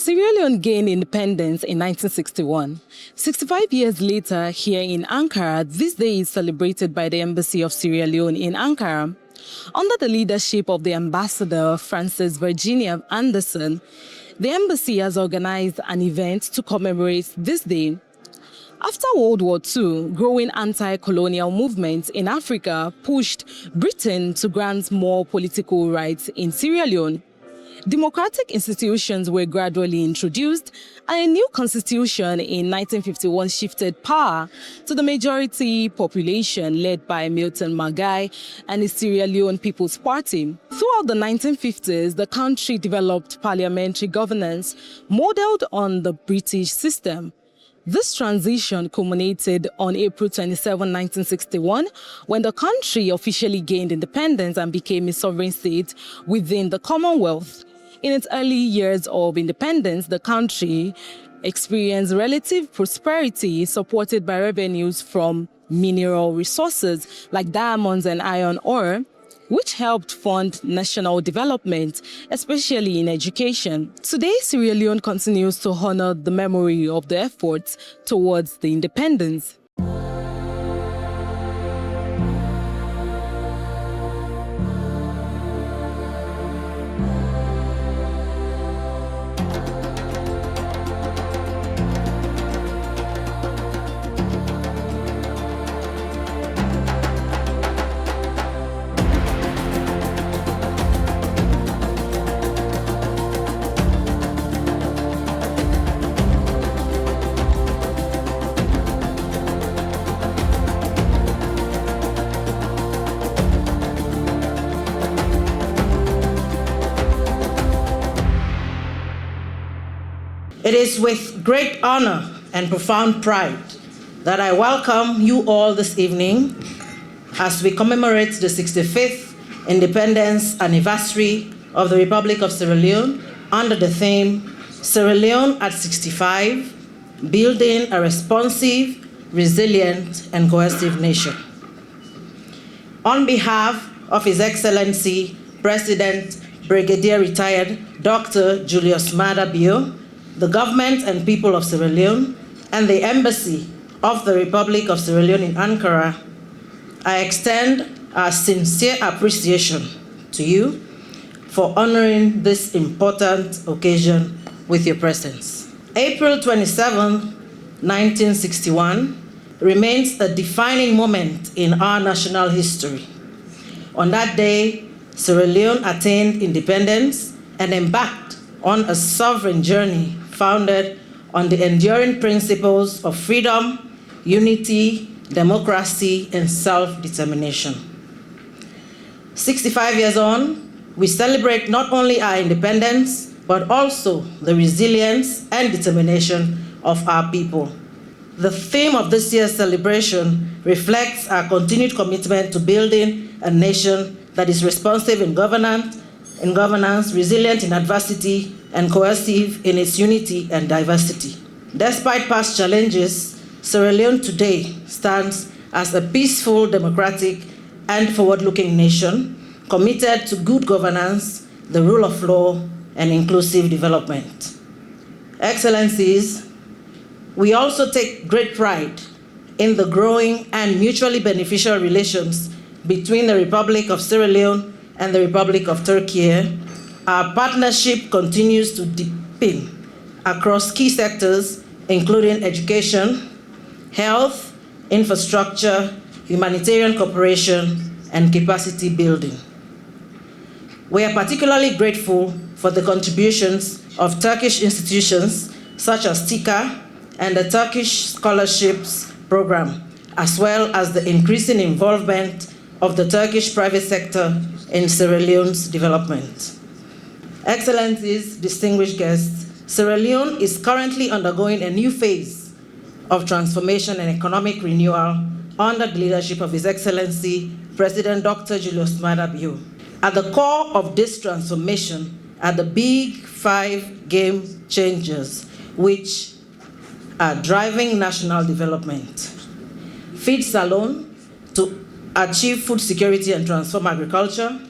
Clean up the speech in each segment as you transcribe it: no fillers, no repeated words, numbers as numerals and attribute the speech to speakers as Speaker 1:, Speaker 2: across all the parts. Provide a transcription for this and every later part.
Speaker 1: Sierra Leone gained independence in 1961. 65 years later, here in Ankara, this day is celebrated by the Embassy of Sierra Leone in Ankara. Under the leadership of the Ambassador Frances Virginia Anderson, the embassy has organized an event to commemorate this day. After World War II, growing anti-colonial movements in Africa pushed Britain to grant more political rights in Sierra Leone. Democratic institutions were gradually introduced, and a new constitution in 1951 shifted power to the majority population led by Milton Magai and the Sierra Leone People's Party. Throughout the 1950s, the country developed parliamentary governance modeled on the British system. This transition culminated on April 27, 1961, when the country officially gained independence and became a sovereign state within the Commonwealth. In its early years of independence, the country experienced relative prosperity supported by revenues from mineral resources like diamonds and iron ore, which helped fund national development, especially in education. Today, Sierra Leone continues to honor the memory of the efforts towards the independence.
Speaker 2: It is with great honor and profound pride that I welcome you all this evening as we commemorate the 65th independence anniversary of the Republic of Sierra Leone under the theme, Sierra Leone at 65, Building a Responsive, Resilient, and Cohesive Nation. On behalf of His Excellency, President Brigadier Retired Dr. Julius Maada Bio, the government and people of Sierra Leone, and the Embassy of the Republic of Sierra Leone in Ankara, I extend our sincere appreciation to you for honoring this important occasion with your presence. April 27, 1961 remains a defining moment in our national history. On that day, Sierra Leone attained independence and embarked on a sovereign journey founded on the enduring principles of freedom, unity, democracy, and self-determination. 65 years on, we celebrate not only our independence, but also the resilience and determination of our people. The theme of this year's celebration reflects our continued commitment to building a nation that is responsive in governance, resilient in adversity, and cohesive in its unity and diversity. Despite past challenges, Sierra Leone today stands as a peaceful, democratic, and forward-looking nation committed to good governance, the rule of law, and inclusive development. Excellencies, we also take great pride in the growing and mutually beneficial relations between the Republic of Sierra Leone and the Republic of Türkiye. Our partnership continues to deepen across key sectors, including education, health, infrastructure, humanitarian cooperation, and capacity building. We are particularly grateful for the contributions of Turkish institutions such as TICA and the Turkish Scholarships Program, as well as the increasing involvement of the Turkish private sector in Sierra Leone's development. Excellencies, distinguished guests, Sierra Leone is currently undergoing a new phase of transformation and economic renewal under the leadership of His Excellency, President Dr. Julius Maada Bio. At the core of this transformation are the big 5 game changers, which are driving national development. Feed Salon to achieve food security and transform agriculture,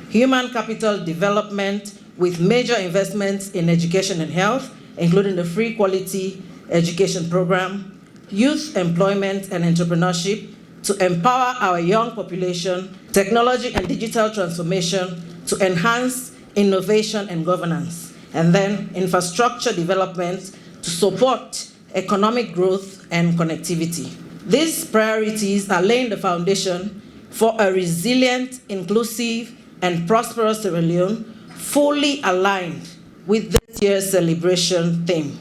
Speaker 2: human capital development with major investments in education and health, including the free quality education program, youth employment and entrepreneurship to empower our young population, technology and digital transformation to enhance innovation and governance, and then infrastructure development to support economic growth and connectivity. These priorities are laying the foundation for a resilient, inclusive, and prosperous Sierra Leone, fully aligned with this year's celebration theme.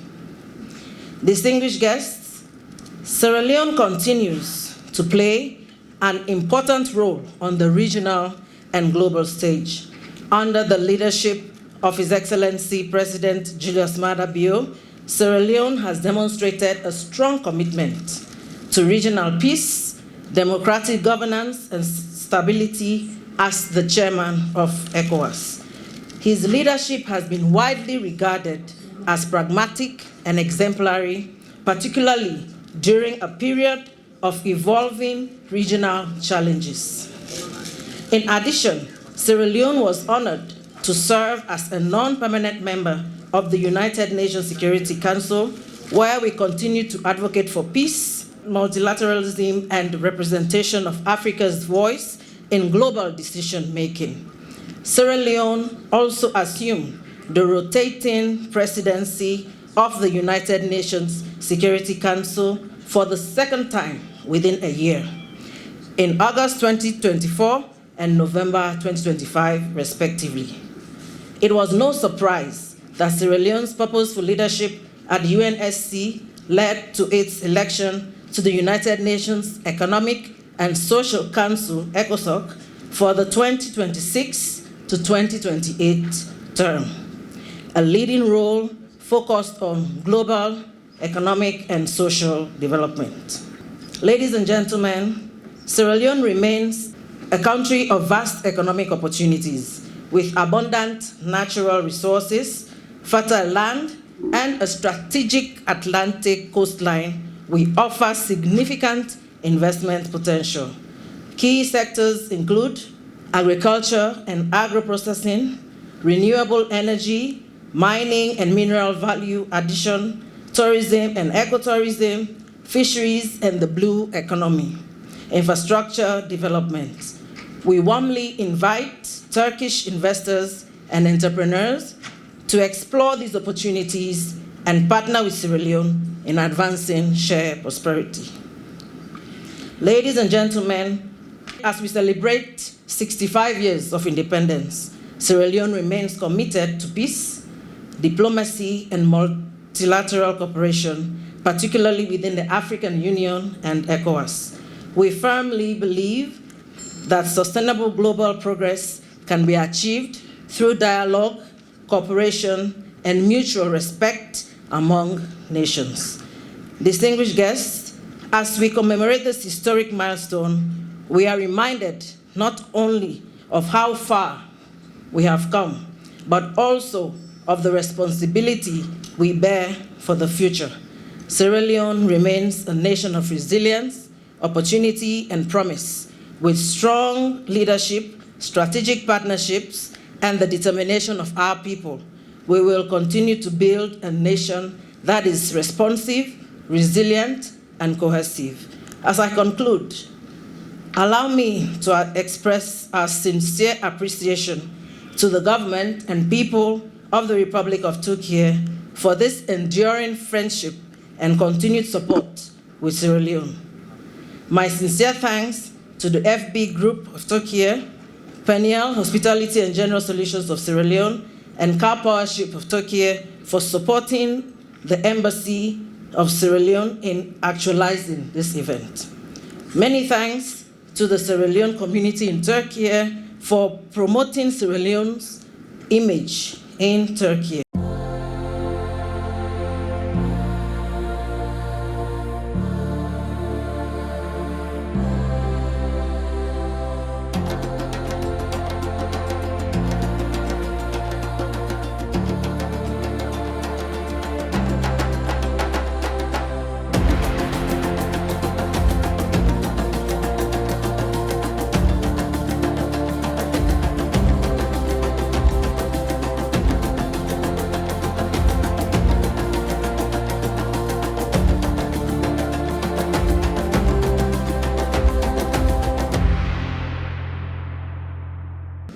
Speaker 2: Distinguished guests, Sierra Leone continues to play an important role on the regional and global stage. Under the leadership of His Excellency President Julius Maada Bio, Sierra Leone has demonstrated a strong commitment to regional peace, democratic governance, and stability as the chairman of ECOWAS. His leadership has been widely regarded as pragmatic and exemplary, particularly during a period of evolving regional challenges. In addition, Sierra Leone was honored to serve as a non-permanent member of the United Nations Security Council, where we continue to advocate for peace, multilateralism, and representation of Africa's voice in global decision-making. Sierra Leone also assumed the rotating presidency of the United Nations Security Council for the second time within a year, in August 2024 and November 2025, respectively. It was no surprise that Sierra Leone's purposeful leadership at the UNSC led to its election to the United Nations Economic and Social Council, ECOSOC, for the 2026 to 2028 term, a leading role focused on global economic and social development. Ladies and gentlemen, Sierra Leone remains a country of vast economic opportunities with abundant natural resources, fertile land, and a strategic Atlantic coastline. We offer significant investment potential. Key sectors include agriculture and agro-processing, renewable energy, mining and mineral value addition, tourism and ecotourism, fisheries, and the blue economy, infrastructure development. We warmly invite Turkish investors and entrepreneurs to explore these opportunities and partner with Sierra Leone in advancing shared prosperity. Ladies and gentlemen, as we celebrate 65 years of independence, Sierra Leone remains committed to peace, diplomacy, and multilateral cooperation, particularly within the African Union and ECOWAS. We firmly believe that sustainable global progress can be achieved through dialogue, cooperation, and mutual respect among nations. Distinguished guests, as we commemorate this historic milestone, we are reminded not only of how far we have come, but also of the responsibility we bear for the future. Sierra Leone remains a nation of resilience, opportunity, and promise, with strong leadership, strategic partnerships, and the determination of our people. We will continue to build a nation that is responsive, resilient, and cohesive. As I conclude, allow me to express our sincere appreciation to the government and people of the Republic of Turkey for this enduring friendship and continued support with Sierra Leone. My sincere thanks to the FB Group of Turkey, Peniel Hospitality and General Solutions of Sierra Leone, and Car Powership of Turkey for supporting the Embassy of Sierra Leone in actualizing this event. Many thanks to the Sierra Leone community in Turkey for promoting Sierra Leone's image in Turkey.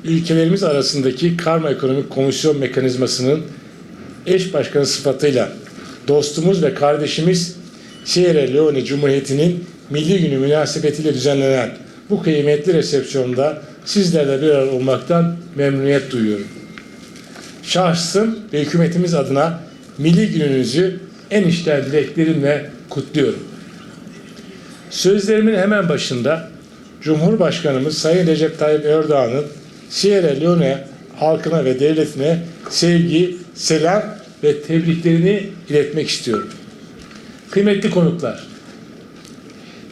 Speaker 3: ülkelerimiz arasındaki karma ekonomik komisyon mekanizmasının eş başkanı sıfatıyla dostumuz ve kardeşimiz Sierra Leone Cumhuriyeti'nin Milli Günü münasebetiyle düzenlenen bu kıymetli resepsiyonda sizlerle bir arada olmaktan memnuniyet duyuyorum. Şahsım ve hükümetimiz adına Milli Gününüzü en içten dileklerimle kutluyorum. Sözlerimin hemen başında Cumhurbaşkanımız Sayın Recep Tayyip Erdoğan'ın Sierra Leone halkına ve devletine sevgi, selam ve tebriklerini iletmek istiyorum. Kıymetli konuklar,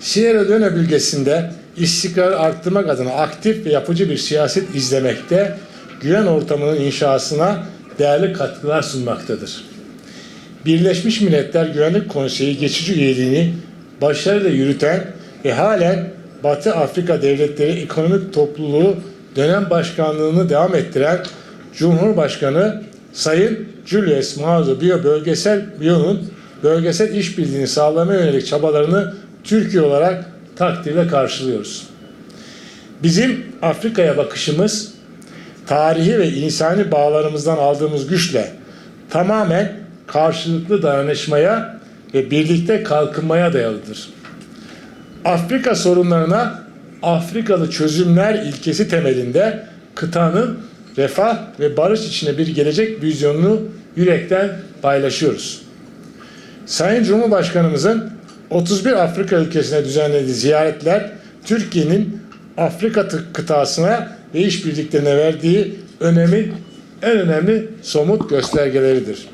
Speaker 3: Sierra Leone bölgesinde istikrarı arttırmak adına aktif ve yapıcı bir siyaset izlemekte, güven ortamının inşasına değerli katkılar sunmaktadır. Birleşmiş Milletler Güvenlik Konseyi geçici üyeliğini başarıyla yürüten ve halen Batı Afrika Devletleri Ekonomik Topluluğu dönem başkanlığını devam ettiren Cumhurbaşkanı Sayın Julius Maada Bio Bio'nun bölgesel işbirliğini sağlamaya yönelik çabalarını Türkiye olarak takdirle karşılıyoruz. Bizim Afrika'ya bakışımız tarihi ve insani bağlarımızdan aldığımız güçle tamamen karşılıklı dayanışmaya ve birlikte kalkınmaya dayalıdır. Afrika sorunlarına Afrikalı çözümler ilkesi temelinde kıtanın refah ve barış içinde bir gelecek vizyonunu yürekten paylaşıyoruz. Sayın Cumhurbaşkanımızın 31 Afrika ülkesine düzenlediği ziyaretler Türkiye'nin Afrika kıtasına ve işbirliklerine verdiği önemin en önemli somut göstergeleridir.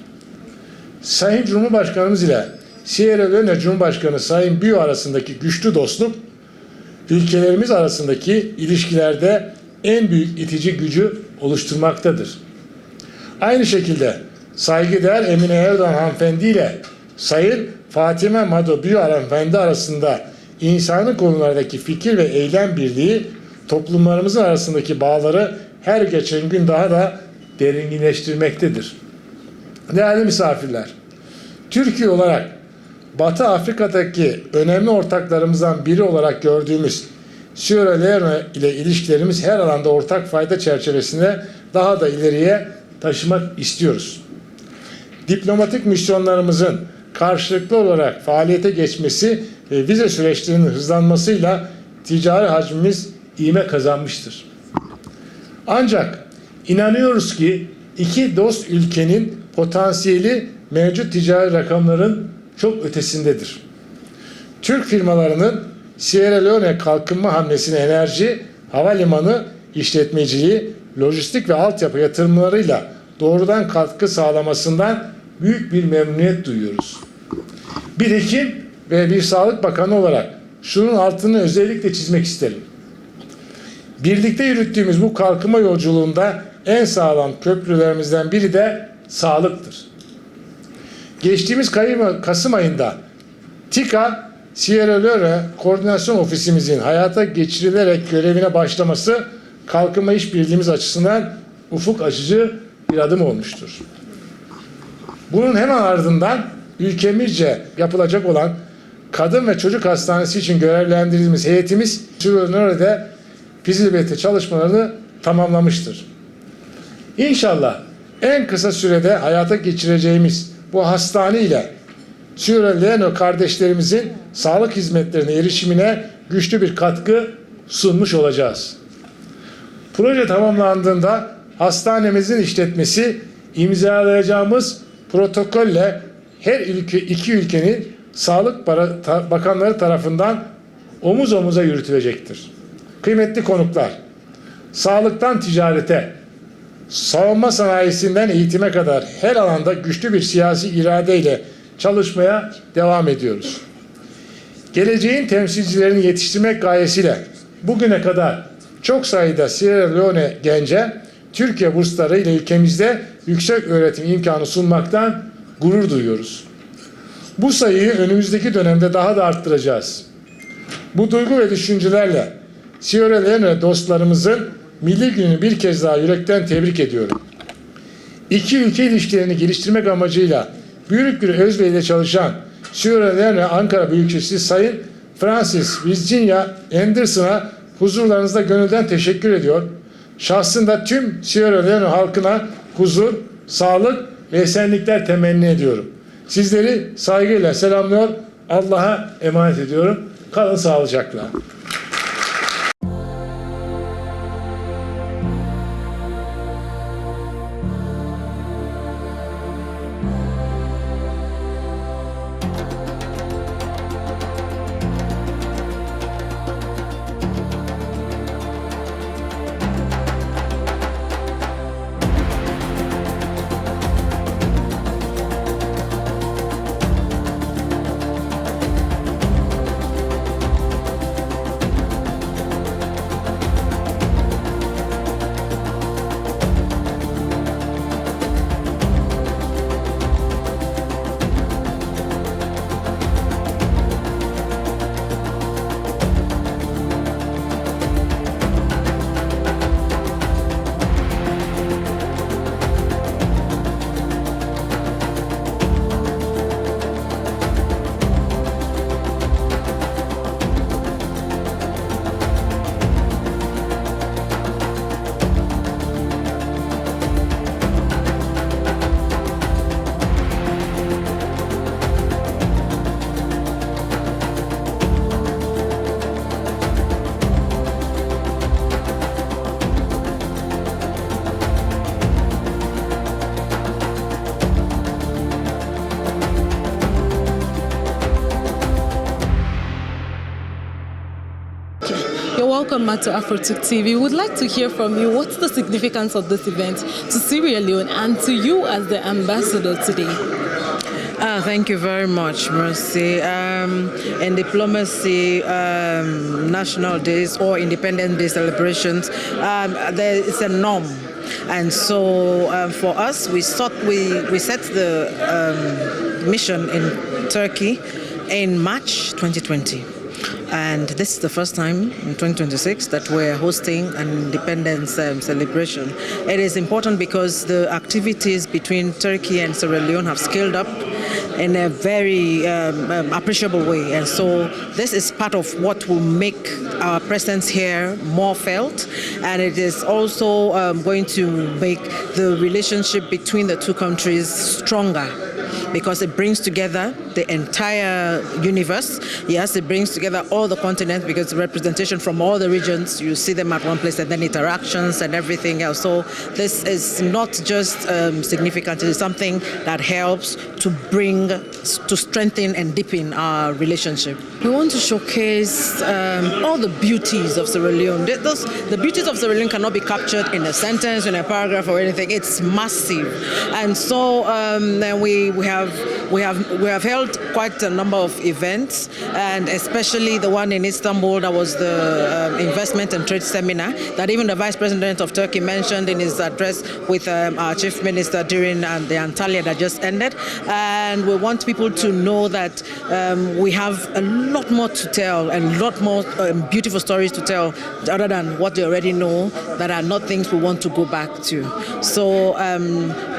Speaker 3: Sayın Cumhurbaşkanımız ile Sierra Leone Cumhurbaşkanı Sayın Bio arasındaki güçlü dostluk, ülkelerimiz arasındaki ilişkilerde en büyük itici gücü oluşturmaktadır. Aynı şekilde saygıdeğer Emine Erdoğan hanımefendi ile Sayın Fatime Mado Bio hanımefendi arasında insani konulardaki fikir ve eylem birliği toplumlarımızın arasındaki bağları her geçen gün daha da derinleştirmektedir. Değerli misafirler, Türkiye olarak Batı Afrika'daki önemli ortaklarımızdan biri olarak gördüğümüz Sierra Leone ile ilişkilerimiz her alanda ortak fayda çerçevesinde daha da ileriye taşımak istiyoruz. Diplomatik misyonlarımızın karşılıklı olarak faaliyete geçmesi ve vize süreçlerinin hızlanmasıyla ticari hacmimiz ivme kazanmıştır. Ancak inanıyoruz ki iki dost ülkenin potansiyeli mevcut ticari rakamların çok ötesindedir. Türk firmalarının Sierra Leone kalkınma hamlesine enerji, havalimanı, işletmeciliği, lojistik ve altyapı yatırımlarıyla doğrudan katkı sağlamasından büyük bir memnuniyet duyuyoruz. Bir hekim ve bir sağlık bakanı olarak şunun altını özellikle çizmek isterim. Birlikte yürüttüğümüz bu kalkınma yolculuğunda en sağlam köprülerimizden biri de sağlıktır. Geçtiğimiz Kasım ayında TİKA, Sierra Leone Koordinasyon Ofisimizin hayata geçirilerek görevine başlaması kalkınma işbirliğimiz açısından ufuk açıcı bir adım olmuştur. Bunun hemen ardından ülkemizce yapılacak olan kadın ve çocuk hastanesi için görevlendirildiğimiz heyetimiz Sierra Leone'de fizibilite çalışmalarını tamamlamıştır. İnşallah en kısa sürede hayata geçireceğimiz bu hastane ile Sierra Leone kardeşlerimizin sağlık hizmetlerine erişimine güçlü bir katkı sunmuş olacağız. Proje tamamlandığında hastanemizin işletmesi imzalayacağımız protokolle her iki ülkenin sağlık bakanları tarafından omuz omuza yürütülecektir. Kıymetli konuklar, sağlıktan ticarete, savunma sanayisinden eğitime kadar her alanda güçlü bir siyasi iradeyle çalışmaya devam ediyoruz. Geleceğin temsilcilerini yetiştirmek gayesiyle bugüne kadar çok sayıda Sierra Leone gence Türkiye bursları ile ülkemizde yüksek öğretim imkanı sunmaktan gurur duyuyoruz. Bu sayıyı önümüzdeki dönemde daha da arttıracağız. Bu duygu ve düşüncelerle Sierra Leone dostlarımızın Milli Günü'nü bir kez daha yürekten tebrik ediyorum. İki ülke ilişkilerini geliştirmek amacıyla büyük bir özveriyle çalışan Sierra Leone Ankara Büyükelçisi Sayın Francis Virginia Anderson'a huzurlarınızda gönülden teşekkür ediyor. şahsında tüm Sierra Leone halkına huzur, sağlık ve esenlikler temenni ediyorum. Sizleri saygıyla selamlıyor, Allah'a emanet ediyorum. Kalın sağlıcakla.
Speaker 1: You're welcome back to AFROTURK TV. We would like to hear from you. What's the significance of this event to Sierra Leone and to you as the ambassador today?
Speaker 2: Thank you very much, Mercy. In diplomacy, national days or Independence Day celebrations, there is a norm. And so for us, we set the mission in Turkey in March 2020. And this is the first time in 2026 that we're hosting an independence celebration. It is important because the activities between Turkey and Sierra Leone have scaled up in a very appreciable way. And so this is part of what will make our presence here more felt. And it is also going to make the relationship between the two countries stronger, because it brings together the entire universe. Yes, it brings together all the continents, because representation from all the regions, you see them at one place, and then interactions and everything else. So this is not just significant, it is something that helps to strengthen and deepen our relationship. We want to showcase all the beauties of Sierra Leone. The beauties of Sierra Leone cannot be captured in a sentence, in a paragraph or anything. It's massive. And so we have held quite a number of events, and especially the one in Istanbul, that was the investment and trade seminar that even the Vice President of Turkey mentioned in his address with our Chief Minister during the Antalya that just ended. And we want people to know that we have a lot more to tell and a lot more beautiful stories to tell other than what they already know, that are not things we want to go back to. So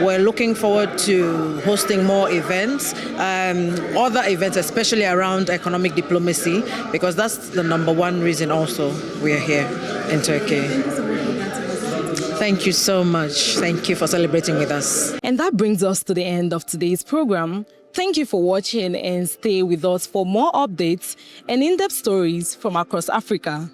Speaker 2: we're looking forward to hosting more events, other events, especially around economic diplomacy, because that's the number one reason also we are here in Turkey. Thank you so much. Thank you for celebrating with us.
Speaker 1: And that brings us to the end of today's program. Thank you for watching, and stay with us for more updates and in-depth stories from across Africa.